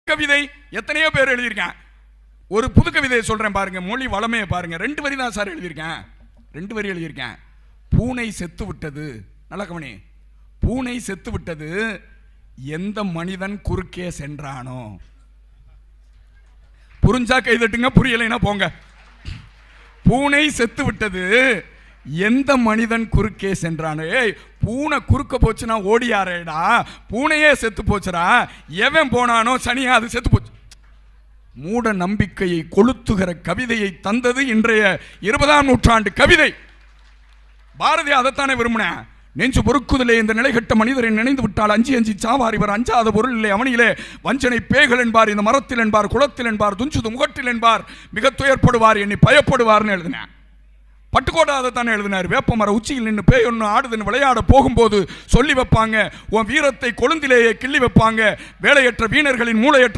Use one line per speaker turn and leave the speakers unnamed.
கவிதை எத்தனையோ பேர் எழுதியிருக்கேன். ஒரு புது கவிதையை சொல்றேன் பாருங்க, மொழி வளமையை பாருங்க. 2 வரி தான் சார் எழுதியிருக்கேன், 2 வரி எழுதியிருக்கேன். பூனை செத்து விட்டது, நல்ல கவனி. பூனை செத்து விட்டது, எந்த மனிதன் குறுக்கே சென்றானோ. புரிஞ்சா கைதட்டுங்க, புரியலைன்னா போங்க. பூனை செத்து விட்டது, எந்த மனிதன் குறுக்கே சென்றானோ. ஏய், பூனை குறுக்க போச்சுன்னா ஓடியாரேடா, பூனையே செத்து போச்சுடா. எவன் போனானோ சனியா அது செத்து போச்சு. மூட நம்பிக்கையை கொளுத்துகிற கவிதையை தந்தது இன்றைய 20ஆம் நூற்றாண்டு கவிதை. பாரதி அதைத்தானே விரும்பின. நெஞ்சு பொறுக்குதலே இந்த நிலைகட்ட மனிதரை நினைந்து விட்டால் அஞ்சி அஞ்சி சாவார் இவர் அஞ்சாத பொருள் இல்லை அவனிலே வஞ்சனை பேய்கள் என்பார், இந்த மரத்தில் என்பார், குளத்தில் என்பார், துஞ்சுது முகட்டில் என்பார், மிக துயர்ப்படுவார், என்னை பயப்படுவார்னு எழுதினேன். பட்டுக்கோட்டை அதைத்தானே எழுதினார். வேப்ப மர உச்சியில் நின்று பேய் ஒன்று ஆடுதுன்னு விளையாட போகும்போது சொல்லி வைப்பாங்க, உன் வீரத்தை கொழுந்திலேயே கிள்ளி வைப்பாங்க, வேலையற்ற வீணர்களின் மூளையற்ற